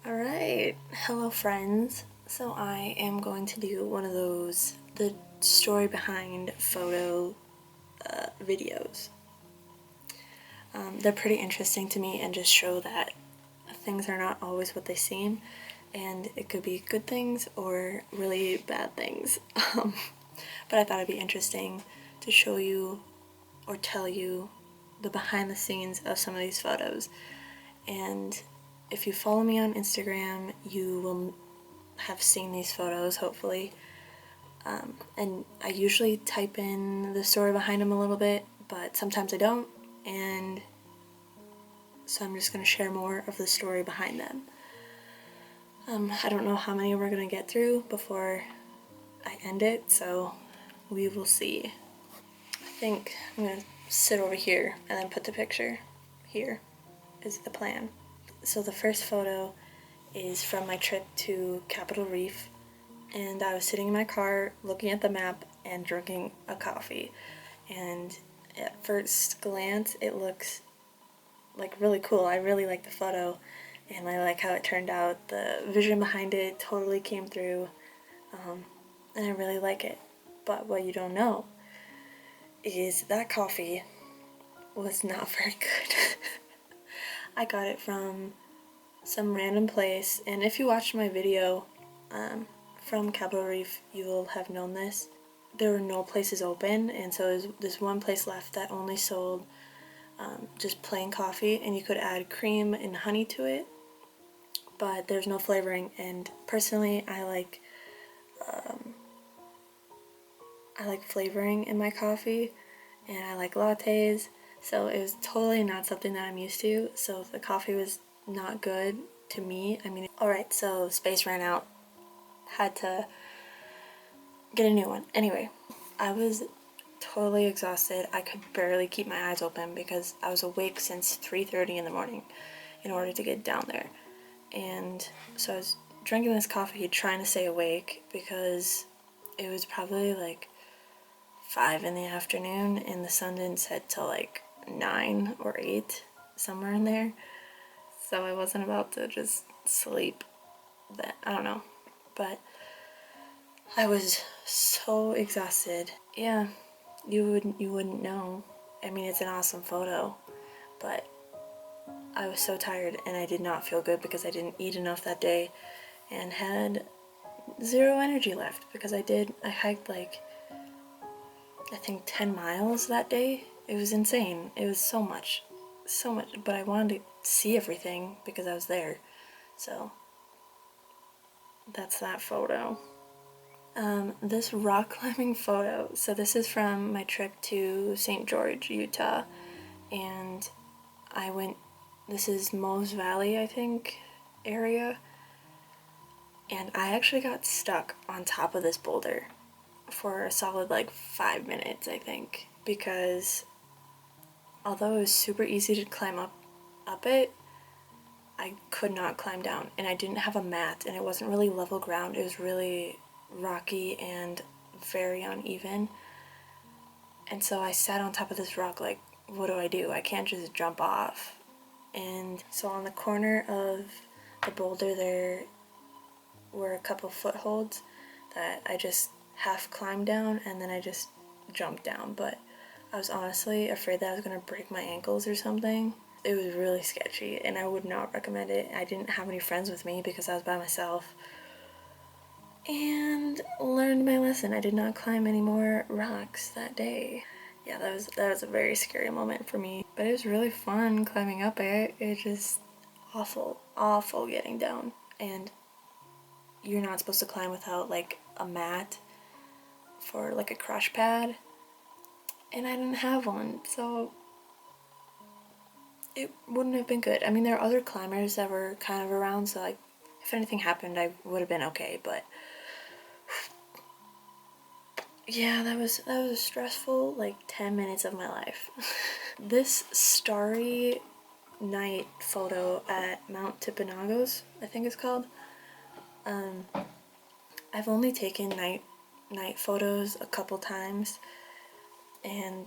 Alright, hello friends. So I am going to do one of those, the story behind photo videos. They're pretty interesting to me and just show that things are not always what they seem, and it could be good things or really bad things. But I thought it'd be interesting to show you or tell you the behind the scenes of some of these photos. And if you follow me on Instagram, you will have seen these photos, hopefully. And I usually type in the story behind them a little bit, but sometimes I don't, and so I'm just going to share more of the story behind them. I don't know how many we're going to get through before I end it, so we will see. I think I'm going to sit over here and then put the picture here is the plan. So the first photo is from my trip to Capitol Reef, and I was sitting in my car looking at the map and drinking a coffee, and at first glance it looks like really cool. I really like the photo and I like how it turned out. The vision behind it totally came through, and I really like it. But what you don't know is that coffee was not very good. I got it from some random place, and if you watched my video from Capitol Reef, you will have known this. There were no places open, and so there's this one place left that only sold just plain coffee, and you could add cream and honey to it, but there's no flavoring. And personally, I like flavoring in my coffee, and I like lattes, so it was totally not something that I'm used to, so the coffee was not good to me. I mean, alright, so space ran out. Had to get a new one. Anyway, I was totally exhausted. I could barely keep my eyes open because I was awake since 3:30 in the morning in order to get down there. And so I was drinking this coffee trying to stay awake because it was probably like 5 in the afternoon and the sun didn't set till like 9 or 8, somewhere in there. So I wasn't about to just sleep. That I don't know. But I was so exhausted. Yeah, you wouldn't know. I mean, it's an awesome photo, but I was so tired and I did not feel good because I didn't eat enough that day and had zero energy left because I hiked like, I think 10 miles that day. It was insane. It was so much, but I wanted to see everything because I was there. So that's that photo. This rock climbing photo, so this is from my trip to St. George, Utah, and I went, this is Moe's Valley, I think, area, and I actually got stuck on top of this boulder for a solid like 5 minutes, I think, because although it was super easy to climb up it, I could not climb down, and I didn't have a mat, and it wasn't really level ground. It was really rocky and very uneven, and so I sat on top of this rock like, what do? I can't just jump off. And so on the corner of the boulder there were a couple footholds that I just half climbed down and then I just jumped down, but I was honestly afraid that I was going to break my ankles or something. It was really sketchy and I would not recommend it. I didn't have any friends with me because I was by myself, and learned my lesson. I did not climb any more rocks that day. Yeah, that was a very scary moment for me, but it was really fun climbing up it. It was just awful getting down, and you're not supposed to climb without like a mat for like a crash pad, and I didn't have one, so it wouldn't have been good. I mean, there are other climbers that were kind of around, so like if anything happened I would have been okay, but yeah, that was a stressful like 10 minutes of my life. This starry night photo at Mount Timpanogos, I think it's called. I've only taken night photos a couple times and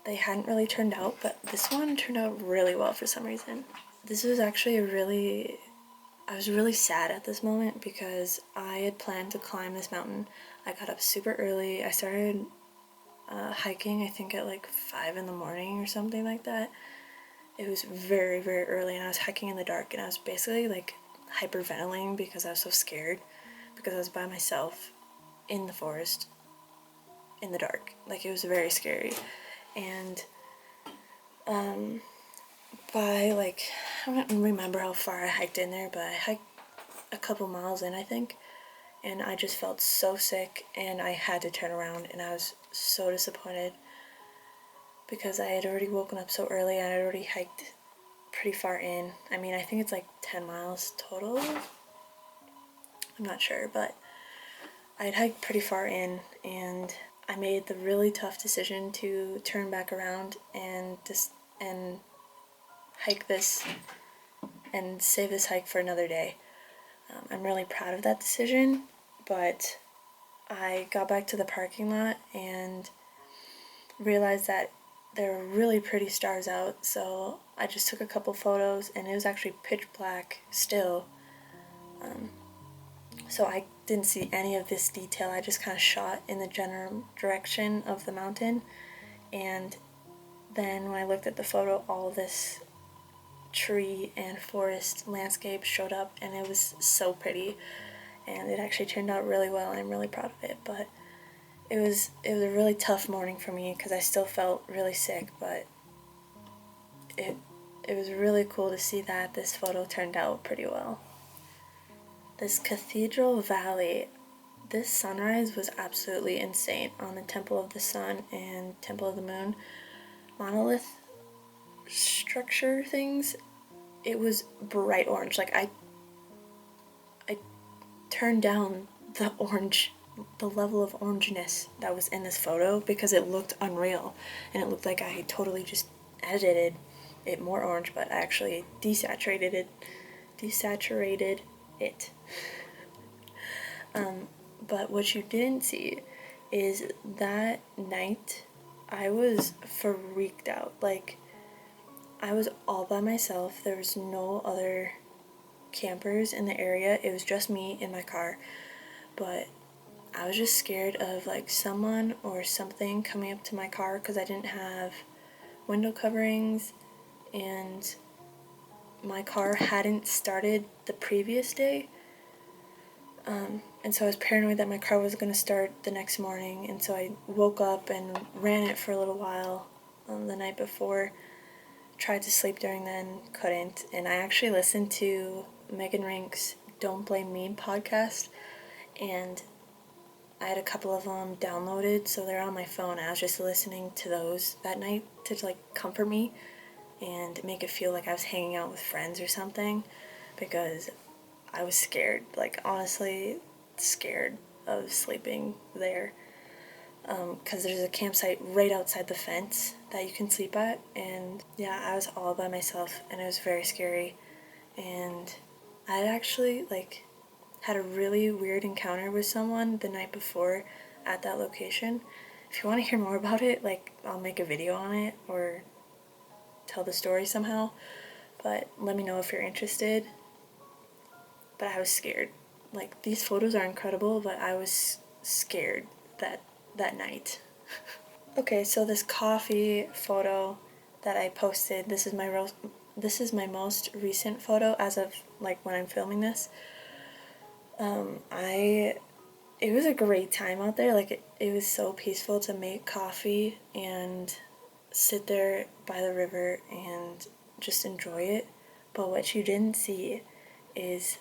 they hadn't really turned out, but this one turned out really well for some reason. This was actually I was really sad at this moment because I had planned to climb this mountain. I got up super early. I started hiking, I think at like 5 in the morning or something like that. It was very, very early, and I was hiking in the dark, and I was basically like hyperventilating because I was so scared, because I was by myself in the forest in the dark. Like, it was very scary. And by like, I don't remember how far I hiked in there, but I hiked a couple miles in, I think, and I just felt so sick, and I had to turn around, and I was so disappointed because I had already woken up so early and I had already hiked pretty far in. I mean, I think it's like 10 miles total. I'm not sure, but I had hiked pretty far in, and I made the really tough decision to turn back around and hike this and save this hike for another day. I'm really proud of that decision, but I got back to the parking lot and realized that there were really pretty stars out, so I just took a couple photos, and it was actually pitch black still. So I didn't see any of this detail. I just kind of shot in the general direction of the mountain, and then when I looked at the photo, all of this tree and forest landscape showed up, and it was so pretty, and it actually turned out really well. I'm really proud of it, but it was a really tough morning for me because I still felt really sick, but it was really cool to see that this photo turned out pretty well. This Cathedral Valley, this sunrise was absolutely insane on the Temple of the Sun and Temple of the Moon monolith structure things. It was bright orange. Like, I turned down the level of orangeness that was in this photo because it looked unreal, and it looked like I totally just edited it more orange, but I actually desaturated it. But what you didn't see is that night I was freaked out. Like, I was all by myself. There was no other campers in the area. It was just me in my car. But I was just scared of like someone or something coming up to my car because I didn't have window coverings, and my car hadn't started the previous day. And so I was paranoid that my car was going to start the next morning, and so I woke up and ran it for a little while the night before. Tried to sleep during then, couldn't, and I actually listened to Megan Rink's Don't Blame Me podcast, and I had a couple of them downloaded, so they're on my phone. I was just listening to those that night to like comfort me and make it feel like I was hanging out with friends or something, because I was scared, like honestly scared of sleeping there, because there's a campsite right outside the fence that you can sleep at, and yeah, I was all by myself, and it was very scary, and I had actually like had a really weird encounter with someone the night before at that location. If you want to hear more about it, like, I'll make a video on it or tell the story somehow, but let me know if you're interested. But I was scared. Like, these photos are incredible, but I was scared that night. Okay, so this coffee photo that I posted, this is my most recent photo as of like when I'm filming this. It was a great time out there. Like, it was so peaceful to make coffee and sit there by the river and just enjoy it. But what you didn't see is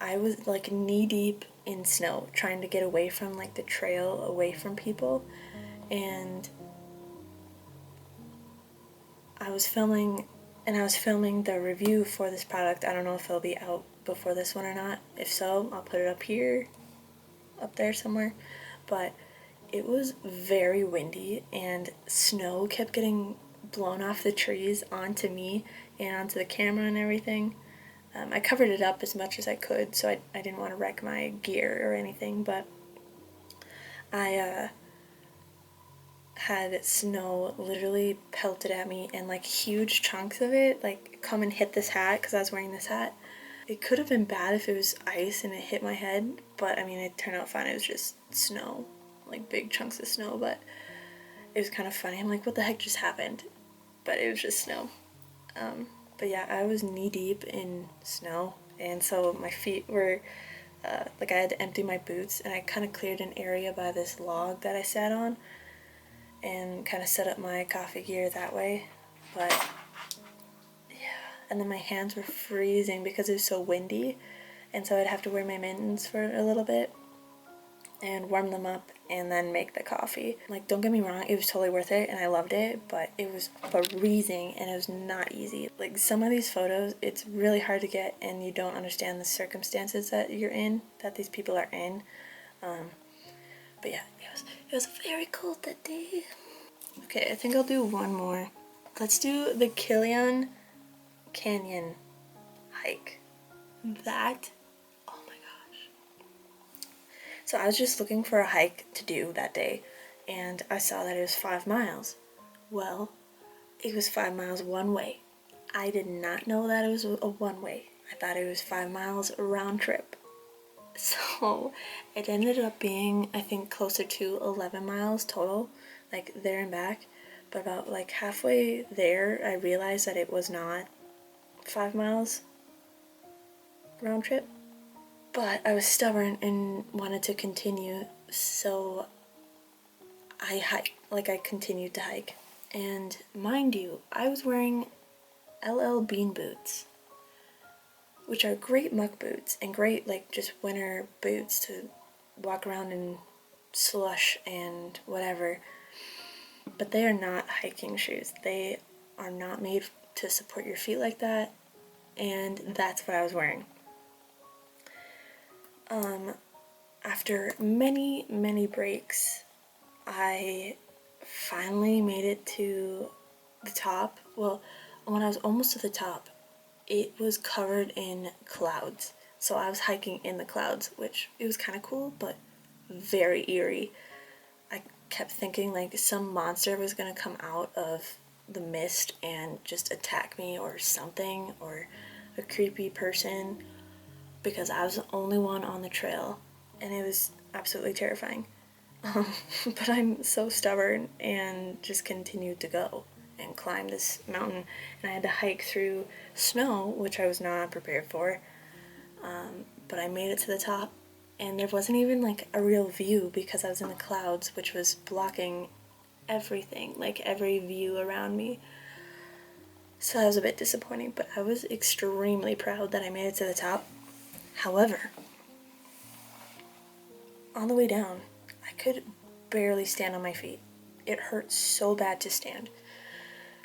I was like knee deep in snow trying to get away from like the trail, away from people, and I was filming the review for this product. I don't know if it'll be out before this one or not. If so, I'll put it up there somewhere. But it was very windy, and snow kept getting blown off the trees onto me and onto the camera and everything. I covered it up as much as I could, so I didn't want to wreck my gear or anything, but I had snow literally pelted at me, and like huge chunks of it like come and hit this hat because I was wearing this hat. It could have been bad if it was ice and it hit my head, but I mean, it turned out fine. It was just snow, like big chunks of snow, but it was kind of funny. I'm like, what the heck just happened? But it was just snow. But yeah, I was knee deep in snow, and so my feet were like, I had to empty my boots, and I kind of cleared an area by this log that I sat on and kind of set up my coffee gear that way. But yeah, and then my hands were freezing because it was so windy, and so I'd have to wear my mittens for a little bit and warm them up and then make the coffee. Like, don't get me wrong, it was totally worth it and I loved it, but it was freezing and it was not easy. Like, some of these photos, it's really hard to get and you don't understand the circumstances that you're in, that these people are in. But yeah, it was very cold that day. Okay, I think I'll do one more. Let's do the Killian Canyon hike. That, oh my gosh. So I was just looking for a hike to do that day, and I saw that it was 5 miles. Well, it was 5 miles one way. I did not know that it was a one way. I thought it was 5 miles round trip. So it ended up being, I think, closer to 11 miles total, like there and back. But about like halfway there, I realized that it was not 5 miles round trip. But I was stubborn and wanted to continue, so I hiked. Like, I continued to hike. And mind you, I was wearing LL Bean boots, which are great muck boots and great, like, just winter boots to walk around in slush and whatever. But they are not hiking shoes. They are not made to support your feet like that, and that's what I was wearing. After many, many breaks, I finally made it to the top. Well, when I was almost to the top, it was covered in clouds. So I was hiking in the clouds, which it was kind of cool, but very eerie. I kept thinking like some monster was gonna come out of the mist and just attack me or something, or a creepy person, because I was the only one on the trail, and it was absolutely terrifying. But I'm so stubborn and just continued to go and climb this mountain, and I had to hike through snow, which I was not prepared for. But I made it to the top, and there wasn't even like a real view because I was in the clouds, which was blocking everything, like every view around me. So that was a bit disappointing, but I was extremely proud that I made it to the top. However, on the way down, I could barely stand on my feet. It hurt so bad to stand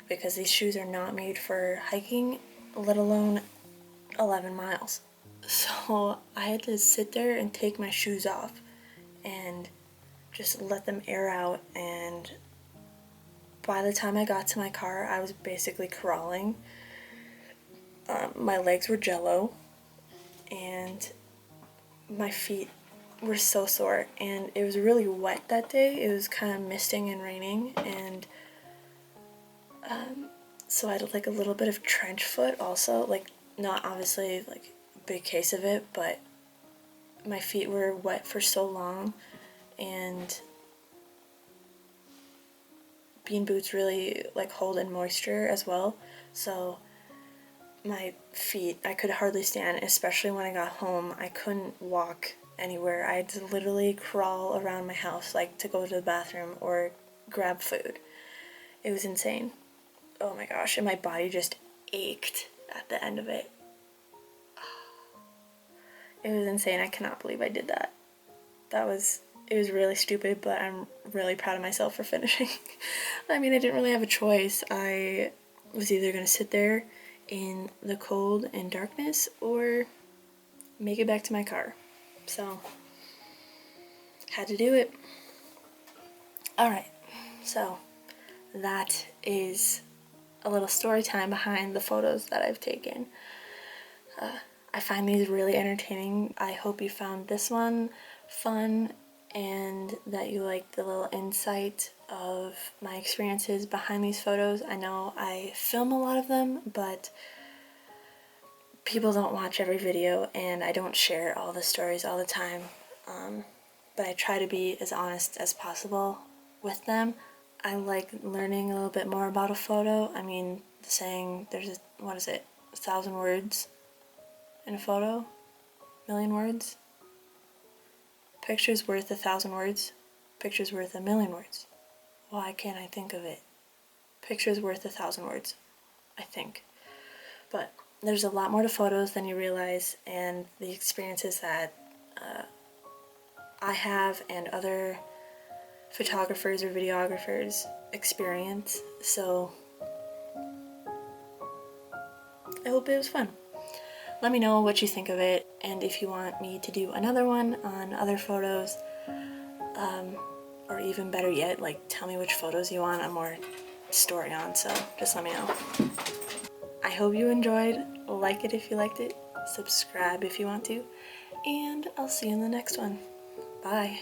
because these shoes are not made for hiking, let alone 11 miles. So I had to sit there and take my shoes off and just let them air out, and by the time I got to my car, I was basically crawling. My legs were jello, and my feet were so sore, and it was really wet that day. It was kind of misting and raining, and so I had like a little bit of trench foot also, like not obviously like a big case of it, but my feet were wet for so long, and bean boots really like hold in moisture as well, so my feet, I could hardly stand, especially when I got home. I couldn't walk anywhere. I had to literally crawl around my house, like to go to the bathroom or grab food. It was insane. Oh my gosh, and my body just ached at the end of it. It was insane. I cannot believe I did that. It was really stupid, but I'm really proud of myself for finishing. I mean, I didn't really have a choice. I was either gonna sit there in the cold and darkness or make it back to my car. So, had to do it. Alright, so that is a little story time behind the photos that I've taken. I find these really entertaining. I hope you found this one fun and that you liked the little insight of my experiences behind these photos. I know I film a lot of them, but people don't watch every video, and I don't share all the stories all the time, but I try to be as honest as possible with them. I like learning a little bit more about a photo. I mean, the saying, there's a, what is it, 1,000 words in a photo? Million words? Picture's worth 1,000 words. Picture's worth 1,000,000 words. Why can't I think of it? Picture's worth 1,000 words, I think. But there's a lot more to photos than you realize, and the experiences that I have and other photographers or videographers experience. So I hope it was fun. Let me know what you think of it, and if you want me to do another one on other photos, or even better yet, like tell me which photos you want a more story on, so just let me know. I hope you enjoyed. Like it if you liked it, subscribe if you want to, and I'll see you in the next one. Bye.